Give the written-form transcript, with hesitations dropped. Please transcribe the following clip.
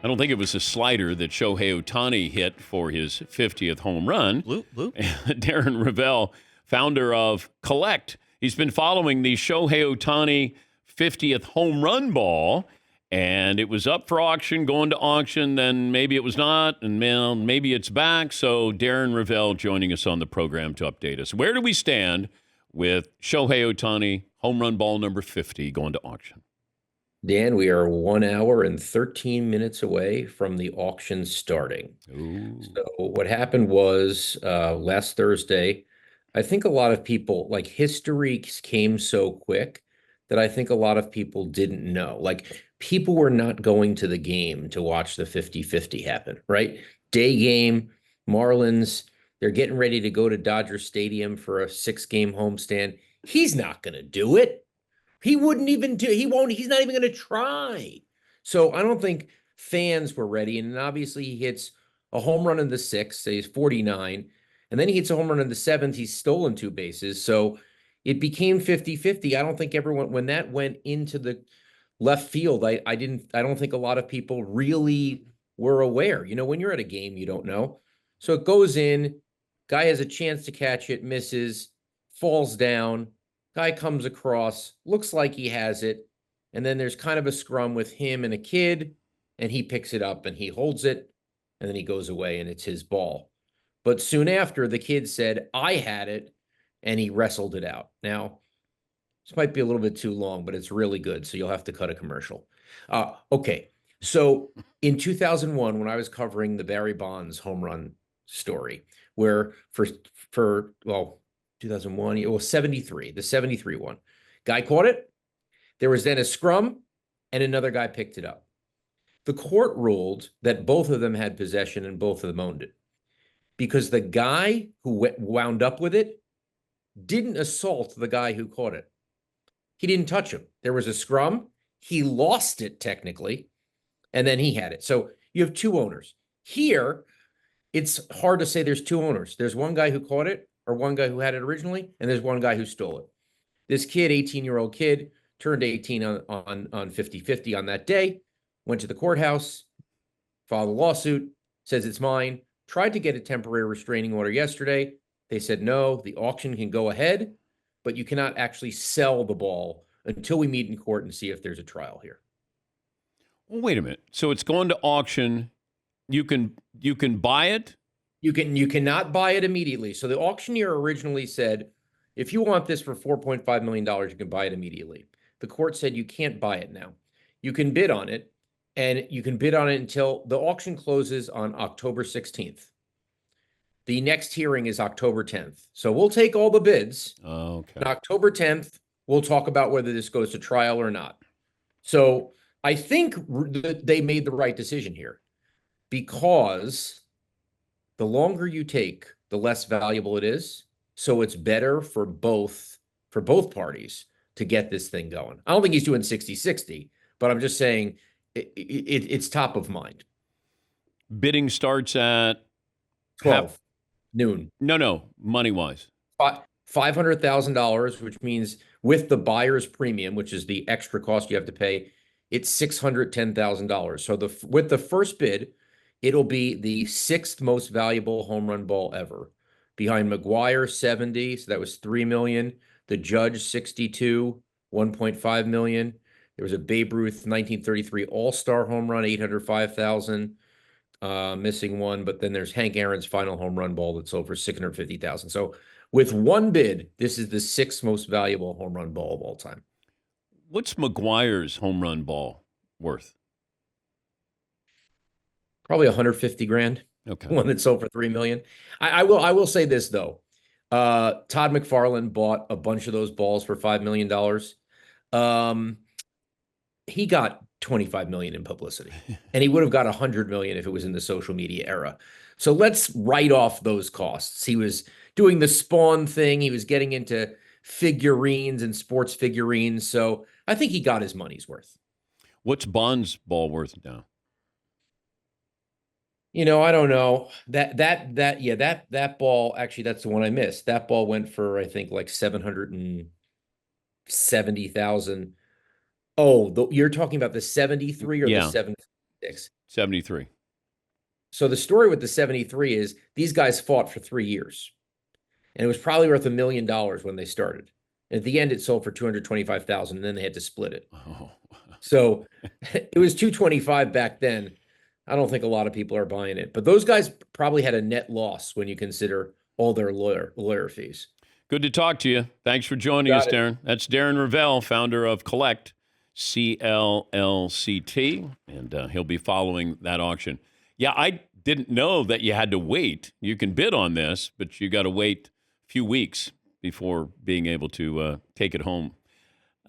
I don't think it was a slider that Shohei Ohtani hit for his 50th home run. Bloop, bloop. Darren Rovell, founder of Collect, he's been following the Shohei Ohtani 50th home run ball, and it was up for auction, going to auction, then maybe it was not, and maybe it's back. So Darren Rovell joining us on the program to update us. Where do we stand with Shohei Ohtani home run ball number 50 going to auction? Dan, we are 1 hour and 13 minutes away from the auction starting. Ooh. So what happened was last Thursday, I think a lot of people, like, history came so quick that I think a lot of people didn't know. Like, people were not going to the game to watch the 50-50 happen, right? Day game, Marlins, they're getting ready to go to Dodger Stadium for a 6-game homestand. He's not going to do it. He wouldn't even do, he won't, he's not even going to try. So I don't think fans were ready. And obviously he hits a home run in the 6th, so he's 49. And then he hits a home run in the 7th, he's stolen 2 bases. So it became 50-50. I don't think everyone, when that went into the left field, I don't think a lot of people really were aware. You know, when you're at a game, you don't know. So it goes in, guy has a chance to catch it, misses, falls down. Guy comes across, looks like he has it, and then there's kind of a scrum with him and a kid, and he picks it up and he holds it, and then he goes away and it's his ball. But soon after, the kid said, I had it, and he wrestled it out. Now, this might be a little bit too long, but it's really good, so you'll have to cut a commercial. Okay, so in 2001, when I was covering the Barry Bonds home run story, where for 2001, it was 73, the 73 one. Guy caught it. There was then a scrum, and another guy picked it up. The court ruled that both of them had possession and both of them owned it, because the guy who wound up with it didn't assault the guy who caught it. He didn't touch him. There was a scrum. He lost it technically, and then he had it. So you have 2 owners. Here, it's hard to say there's 2 owners. There's one guy who caught it, or one guy who had it originally, and there's one guy who stole it. This kid, 18-year-old kid, turned 18 on 50-50 on that day, went to the courthouse, filed a lawsuit, says it's mine, tried to get a temporary restraining order yesterday. They said, no, the auction can go ahead, but you cannot actually sell the ball until we meet in court and see if there's a trial here. Well, wait a minute. So it's going to auction. You can buy it? You cannot buy it immediately. So the auctioneer originally said, if you want this for $4.5 million, you can buy it immediately. The court said you can't buy it now. You can bid on it, and you can bid on it until the auction closes on October 16th. The next hearing is October 10th. So we'll take all the bids. Okay. On October 10th, we'll talk about whether this goes to trial or not. So I think they made the right decision here, because the longer you take, the less valuable it is. So it's better for both parties to get this thing going. I don't think he's doing 60-60, but I'm just saying it's top of mind. Bidding starts at 12 noon. No, money-wise. $500,000, which means with the buyer's premium, which is the extra cost you have to pay, it's $610,000. So with the first bid, it'll be the 6th most valuable home run ball ever, behind McGuire 70, so that was $3 million. The Judge 62, $1.5 million. There was a Babe Ruth 1933 All-Star home run, $805,000, missing one. But then there's Hank Aaron's final home run ball that sold for $650,000. So with one bid, this is the 6th most valuable home run ball of all time. What's McGuire's home run ball worth? Probably 150 grand. Okay. One that sold for $3 million. I will say this though. Todd McFarlane bought a bunch of those balls for $5 million. He got $25 million in publicity, and he would have got $100 million if it was in the social media era. So let's write off those costs. He was doing the Spawn thing. He was getting into figurines and sports figurines. So I think he got his money's worth. What's Bond's ball worth now? You know, I don't know. That ball, actually, that's the one I missed. That ball went for, I think, like 770,000. Oh, you're talking about the 73 or Yeah. the 76? 73. So the story with the 73 is these guys fought for 3 years. And it was probably worth $1 million when they started. And at the end, it sold for 225,000, and then they had to split it. Oh. So it was 225 back then. I don't think a lot of people are buying it, but those guys probably had a net loss when you consider all their lawyer fees. Good to talk to you. Thanks for joining us, Darren. That's Darren Rovell, founder of Collect, CLLCT, and he'll be following that auction. Yeah, I didn't know that you had to wait. You can bid on this, but you got to wait a few weeks before being able to take it home.